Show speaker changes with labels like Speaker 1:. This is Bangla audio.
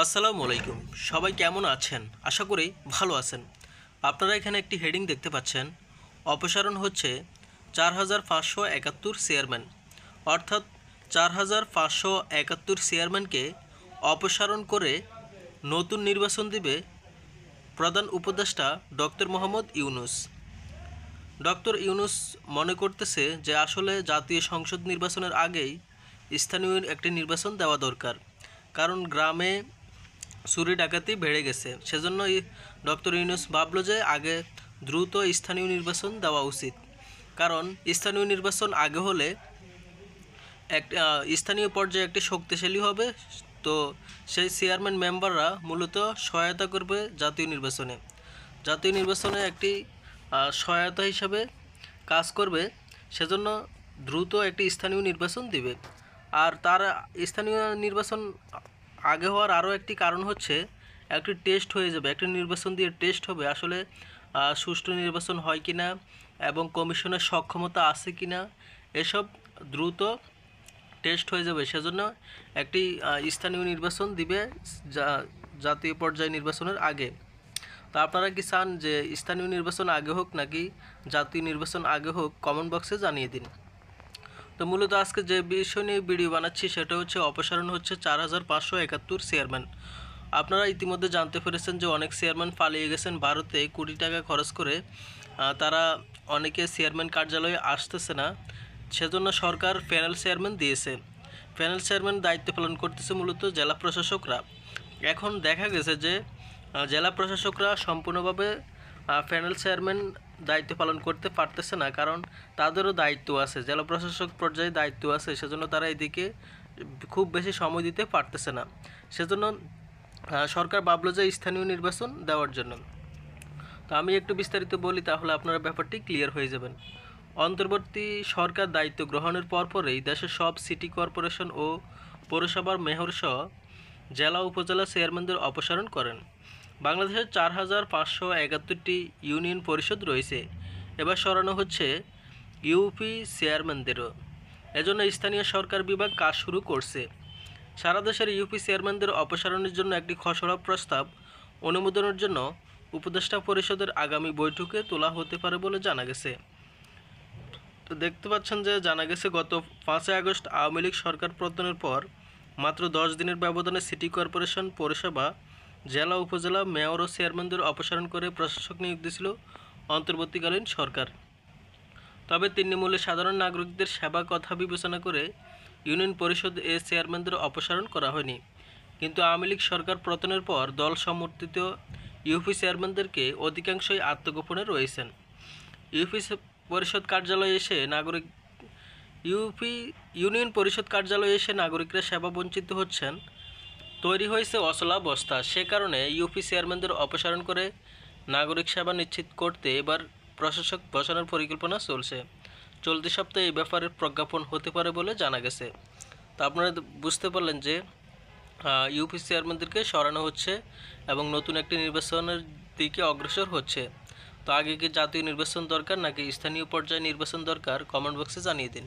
Speaker 1: আসসালামু আলাইকুম। সবাই কেমন আছেন? আশা করি ভালো আছেন। আপনারা এখানে একটি হেডিং দেখতে পাচ্ছেন, অপসারণ হচ্ছে ৪৫৭১ চেয়ারম্যান। অর্থাৎ ৪৫৭১ চেয়ারম্যানকে অপসারণ করে নতুন নির্বাচন দিবে প্রধান উপদেষ্টা ডক্টর মোহাম্মদ ইউনূস। ডক্টর ইউনূস মনে করতেছে যে আসলে জাতীয় সংসদ নির্বাচনের আগেই স্থানীয় একটি নির্বাচন দেওয়া দরকার, কারণ গ্রামে চুরি ডাকাতি বেড়ে গেছে। সেজন্য ডক্টর ইউনূস ভাবলো যে আগে দ্রুত স্থানীয় নির্বাচন দেওয়া উচিত, কারণ স্থানীয় নির্বাচন আগে হলে স্থানীয় পর্যায়ে একটি শক্তিশালী হবে। তো সেই চেয়ারম্যান মেম্বাররা মূলত সহায়তা করবে জাতীয় নির্বাচনে একটি সহায়তা হিসাবে কাজ করবে। সেজন্য দ্রুত একটি স্থানীয় নির্বাচন দিবে। আর তার স্থানীয় নির্বাচন আগে হওয়ার আরও একটি কারণ হচ্ছে, একটি টেস্ট হয়ে যাবে, একটি নির্বাচন দিয়ে টেস্ট হবে আসলে সুষ্ঠু নির্বাচন হয় কি না এবং কমিশনের সক্ষমতা আছে কি না, এসব দ্রুত টেস্ট হয়ে যাবে। সেজন্য একটি স্থানীয় নির্বাচন দিবে জাতীয় পর্যায়ে নির্বাচনের আগে। তো আপনারা কি চান যে স্থানীয় নির্বাচন আগে হোক নাকি জাতীয় নির্বাচন আগে হোক? কমেন্ট বক্সে জানিয়ে দিন। তো মূলত আজকে যে বিষয় নিয়ে ভিডিও বানাচ্ছি সেটা হচ্ছে অপসারণ হচ্ছে ৪৫৭১ চেয়ারম্যান। আপনারা ইতিমধ্যে জানতে পেরেছেন যে অনেক চেয়ারম্যান পালিয়ে গেছেন ভারতে কোটি টাকা খরচ করে। তারা অনেকে চেয়ারম্যান কার্যালয়ে আসতেছে না, সেজন্য সরকার প্যানেল চেয়ারম্যান দিয়েছে। প্যানেল চেয়ারম্যান দায়িত্ব পালন করতেছে মূলত জেলা প্রশাসকরা। এখন দেখা গেছে যে জেলা প্রশাসকরা সম্পূর্ণভাবে প্যানেল চেয়ারম্যান দায়িত্ব পালন করতে পারতেছে না, কারণ তাদেরও দায়িত্ব আছে, জেলা প্রশাসক পর্যায়ে দায়িত্ব আছে। সেজন্য তারা এদিকে খুব বেশি সময় দিতে পারতেছে না। সেজন্য সরকার ভাবলো যে স্থানীয় নির্বাচন দেওয়ার জন্য। তো আমি একটু বিস্তারিত বলি, তাহলে আপনারা ব্যাপারটি ক্লিয়ার হয়ে যাবেন। অন্তর্বর্তী সরকার দায়িত্ব গ্রহণের পরপরই দেশের সব সিটি কর্পোরেশন ও পৌরসভার মেয়রসহ জেলা উপজেলা চেয়ারম্যানদের অপসারণ করেন। বাংলাদেশের ৪৫৭১টি ইউনিয়ন পরিষদ রয়েছে, এবার সরানো হচ্ছে ইউপি চেয়ারম্যানদেরও। এজন্য স্থানীয় সরকার বিভাগ কাজ শুরু করছে। সারা দেশের ইউপি চেয়ারম্যানদের অপসারণের জন্য একটি খসড়া প্রস্তাব অনুমোদনের জন্য উপদেষ্টা পরিষদের আগামী বৈঠকে তোলা হতে পারে বলে জানা গেছে। তো দেখতে পাচ্ছেন যে জানা গেছে গত ৫ আগস্ট আওয়ামী লীগ সরকার পতনের পর মাত্র ১০ দিনের ব্যবধানে সিটি কর্পোরেশন, পৌরসভা, জেলা, উপজেলা মেয়র ও চেয়ারম্যানদের অপসারণ করে প্রশাসক নিয়োগ দিয়েছিল অন্তর্বর্তীকালীন সরকার। তবে তৃণমূলের সাধারণ নাগরিকদের সেবা কথা বিবেচনা করে ইউনিয়ন পরিষদ চেয়ারম্যানদের অপসারণ করা হয়নি। কিন্তু আওয়ামী লীগ সরকার পতনের পর দল সমর্থিত ইউপি চেয়ারম্যানদেরকে অধিকাংশই আত্মগোপনে রয়েছেন। ইউনিয়ন পরিষদ কার্যালয়ে এসে নাগরিকরা সেবা বঞ্চিত হচ্ছেন। তৈরি হয়েছে অচলাবস্থা। সে কারণে ইউপি চেয়ারম্যানদের অপসারণ করে নাগরিক সেবা নিশ্চিত করতে এবার প্রশাসক বসানোর পরিকল্পনা চলছে। চলতি সপ্তাহে এই ব্যাপারে প্রজ্ঞাপন হতে পারে বলে জানা গেছে। তো আপনারা বুঝতে পারলেন যে ইউপি চেয়ারম্যানদেরকে সরানো হচ্ছে এবং নতুন একটি নির্বাচনের দিকে অগ্রসর হচ্ছে। তো আগে কি জাতীয় নির্বাচন দরকার নাকি স্থানীয় পর্যায়ে নির্বাচন দরকার? কমেন্ট বক্সে জানিয়ে দিন।